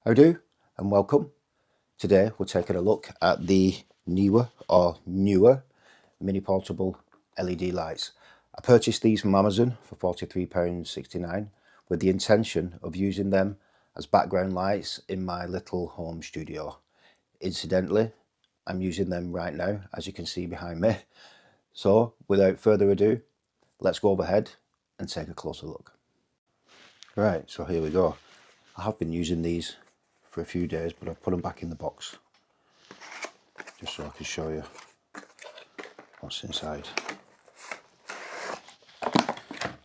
How do and welcome. Today we're taking a look at the Neewer mini portable LED lights. I purchased these from Amazon for £43.69 with the intention of using them as background lights in my little home studio. Incidentally, I'm using them right now, as you can see behind me. So without further ado, let's go overhead and take a closer look. Right, so here we go. I have been using these for a few days, but I've put them back in the box just so I can show you what's inside.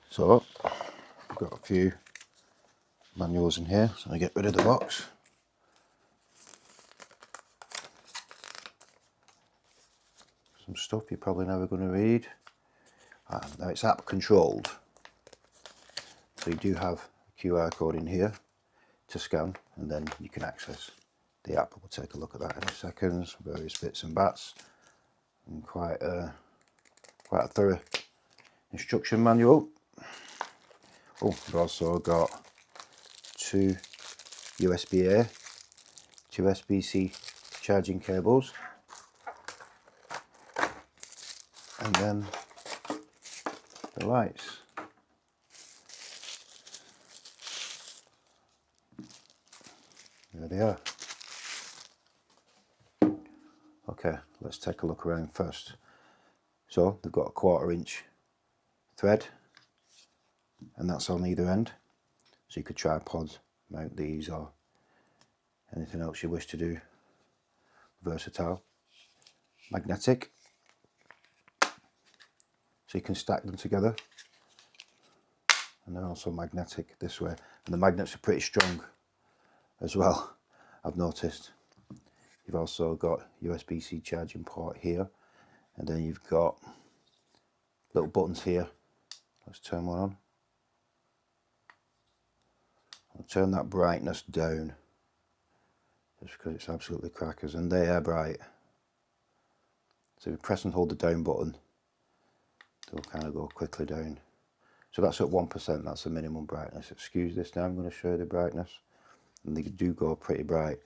So I've got a few manuals in here, so I get rid of the box. Some stuff you're probably never going to read. Now it's app controlled, so you do have a QR code in here to scan, and then you can access the app. We'll take a look at that in a second. Various bits and bats, and quite a thorough instruction manual. Oh, we've also got two USB-A to USB-C charging cables, and then the lights. There they are. Okay, let's take a look around first. So they've got a 1/4 inch thread, and that's on either end, so you could tripod mount these or anything else you wish to do. Versatile. Magnetic, so you can stack them together, and they're also magnetic this way, and the magnets are pretty strong as well, I've noticed. You've also got USB-C charging port here, and then you've got little buttons here. Let's turn one on. I'll turn that brightness down just because it's absolutely crackers, and they are bright. So if you press and hold the down button, they'll kind of go quickly down. So that's at 1%, that's the minimum brightness. Excuse this now, I'm going to show you the brightness, and they do go pretty bright.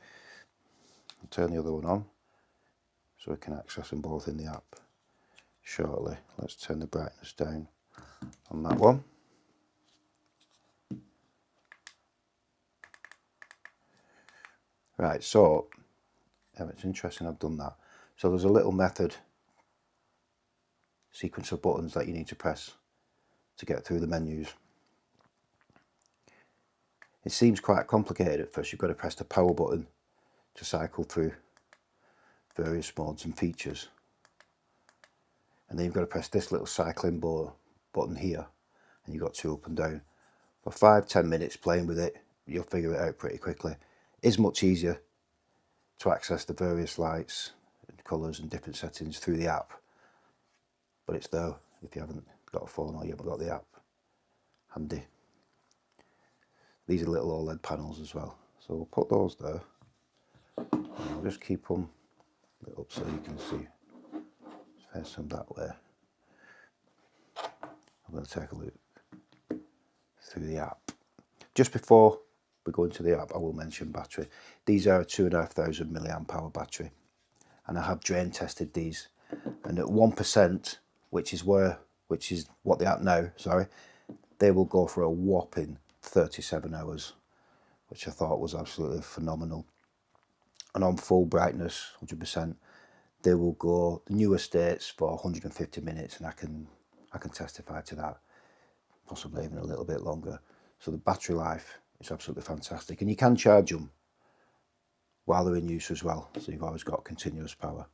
I'll turn the other one on so we can access them both in the app shortly. Let's turn the brightness down on that one. Right, so it's interesting I've done that. So there's a little method sequence of buttons that you need to press to get through the menus. It seems quite complicated at first. You've got to press the power button to cycle through various modes and features, and then you've got to press this little cycling button here, and you've got to up and down. For 5-10 minutes playing with it, you'll figure it out pretty quickly. It's much easier to access the various lights and colours and different settings through the app, but it's there if you haven't got a phone or you haven't got the app handy. These are little OLED panels as well, so we'll put those there, and I'll just keep them lit up so you can see. Face them that way. I'm going to take a look through the app. Just before we go into the app, I will mention battery. These are a 2,500 mAh battery, and I have drain tested these, and at 1%, which is what the app now, sorry, they will go for a whopping 37 hours, which I thought was absolutely phenomenal. And on full brightness, 100%, they will go the newer states for 150 minutes, and I can testify to that, possibly even a little bit longer. So the battery life is absolutely fantastic, and you can charge them while they're in use as well, so you've always got continuous power.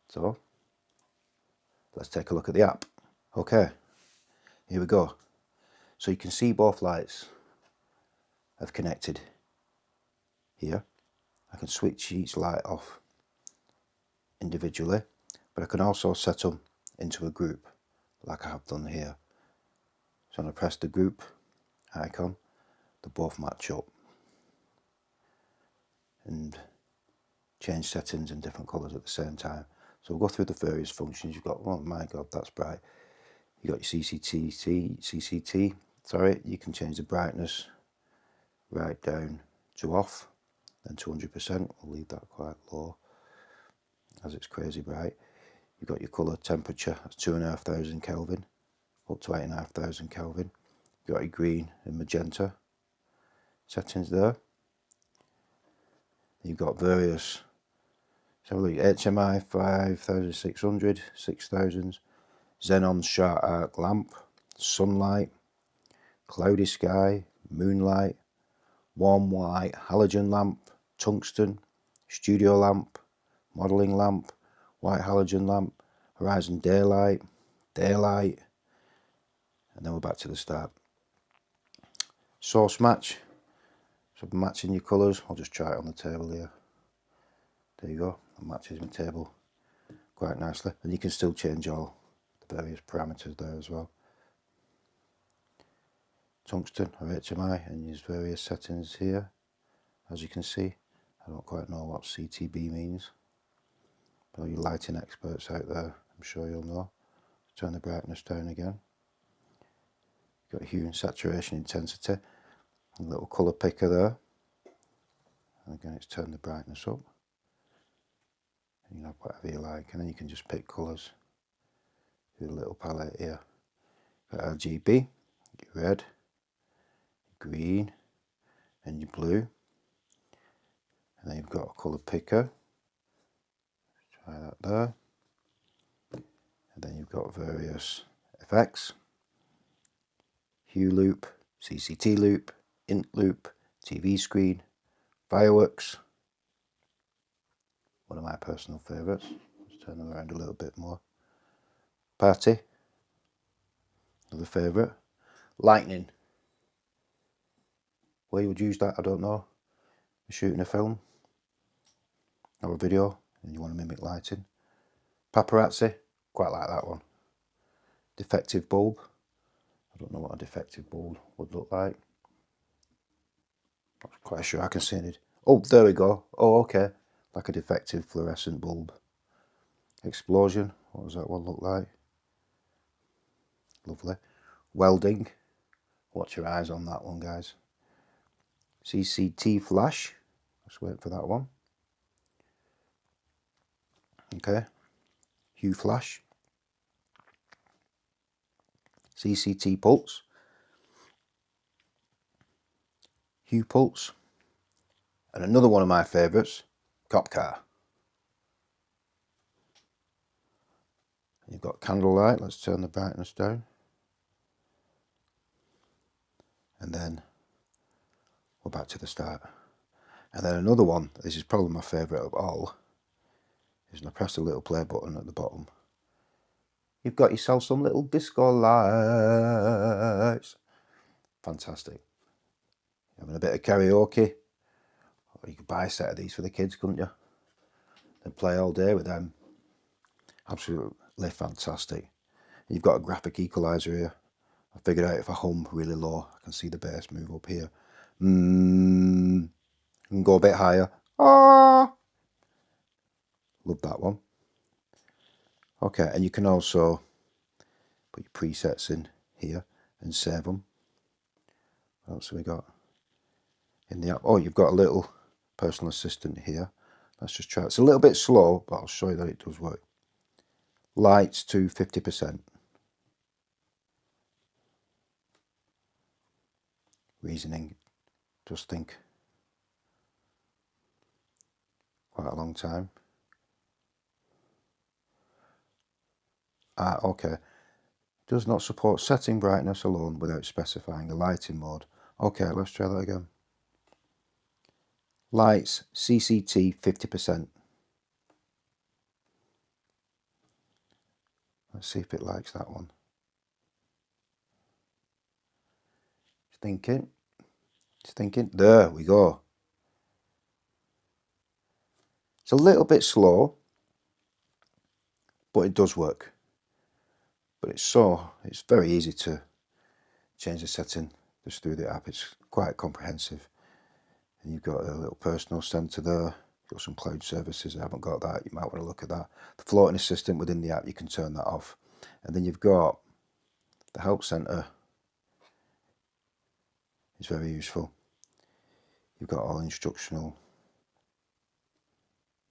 So let's take a look at the app. Okay, here we go. So you can see both lights have connected here. I can switch each light off individually, but I can also set them into a group like I have done here. So when I press the group icon, they both match up, and change settings in different colours at the same time. So we'll go through the various functions. You've got, oh my god, that's bright. You've got your CCT, sorry, you can change the brightness right down to off, then 200%. We'll leave that quite low as it's crazy bright. You've got your colour temperature, that's 2,500 Kelvin, up to 8,500 Kelvin. You've got your green and magenta settings there. You've got various, so look, HMI 5600, 6000, xenon sharp arc lamp, sunlight, cloudy sky, moonlight, warm white halogen lamp, tungsten, studio lamp, modelling lamp, white halogen lamp, horizon daylight, daylight, and then we're back to the start. Source match, so matching your colours. I'll just try it on the table here. There you go, it matches my table quite nicely, and you can still change all the various parameters there as well. Tungsten or HMI, and use various settings here. As you can see, I don't quite know what CTB means, but all you lighting experts out there, I'm sure you'll know. Turn the brightness down again. You've got hue and saturation intensity, a little colour picker there, and again it's turned the brightness up. You can have whatever you like, and then you can just pick colours through the little palette here. Got RGB, your red, green, and your blue, and then you've got a colour picker. Try that there, and then you've got various effects: hue loop, CCT loop, int loop, TV screen, fireworks. One of my personal favourites. Let's turn them around a little bit more. Party, another favourite. Lightning. Where you would use that, I don't know. You're shooting a film or a video and you want to mimic lighting. Paparazzi, quite like that one. Defective bulb. I don't know what a defective bulb would look like. Not quite sure I can see it. Oh, there we go. Oh, okay. Like a defective fluorescent bulb. Explosion, what does that one look like? Lovely. Welding, watch your eyes on that one, guys. CCT flash, let's wait for that one. Okay, hue flash. CCT pulse. Hue pulse. And another one of my favourites, cop car. You've got candlelight, let's turn the brightness down. And then we're back to the start. And then another one, this is probably my favourite of all, is when I press the little play button at the bottom. You've got yourself some little disco lights. Fantastic. You're having a bit of karaoke. Or you could buy a set of these for the kids, couldn't you? And play all day with them. Absolutely fantastic. You've got a graphic equalizer here. I figured out if I hum really low, I can see the bass move up here. And go a bit higher. Ah, love that one. Okay, and you can also put your presets in here and save them. What else have we got in the app? Oh, you've got a little personal assistant here. Let's just try it. It's a little bit slow, but I'll show you that it does work. Lights to 50%. Reasoning, just think quite a long time. Ah, okay. Does not support setting brightness alone without specifying a lighting mode. Okay, let's try that again. Lights, CCT 50%. Let's see if it likes that one. It's thinking. It's thinking. There we go. It's a little bit slow, but it does work. But it's very easy to change the setting just through the app. It's quite comprehensive. And you've got a little personal centre there. You've got some cloud services. I haven't got that. You might want to look at that. The floating assistant within the app, you can turn that off. And then you've got the help centre. It's very useful. You've got all instructional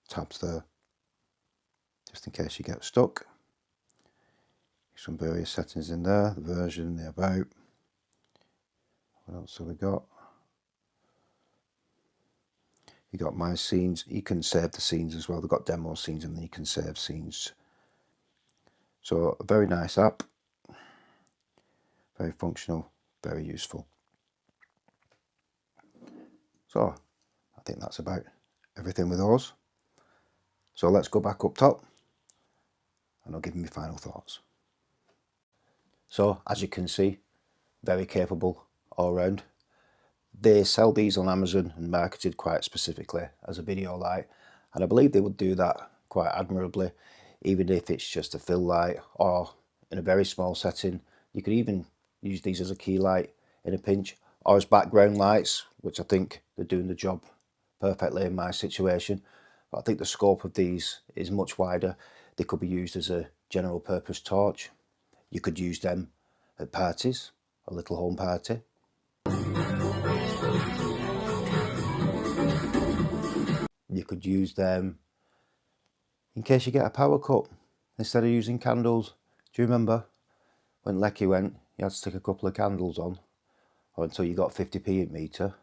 tabs there, just in case you get stuck. Some various settings in there, the version, the about. What else have we got? You got my scenes. You can save the scenes as well. They've got demo scenes and then you can save scenes. So a very nice app, very functional, very useful. So I think that's about everything with those. So let's go back up top and I'll give you my final thoughts. So as you can see, very capable all round. They sell these on Amazon and marketed quite specifically as a video light, and I believe they would do that quite admirably, even if it's just a fill light or in a very small setting. You could even use these as a key light in a pinch or as background lights, which I think they're doing the job perfectly in my situation. But I think the scope of these is much wider. They could be used as a general purpose torch. You could use them at parties, a little home party. You could use them in case you get a power cut instead of using candles. Do you remember when Lecky went, you had to stick a couple of candles on, or until you got 50p a metre?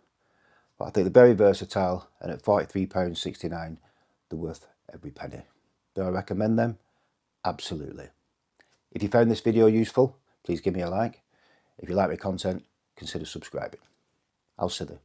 But I think they're very versatile, and at £43.69 they're worth every penny. Do I recommend them? Absolutely. If you found this video useful, please give me a like. If you like my content, consider subscribing. I'll see you.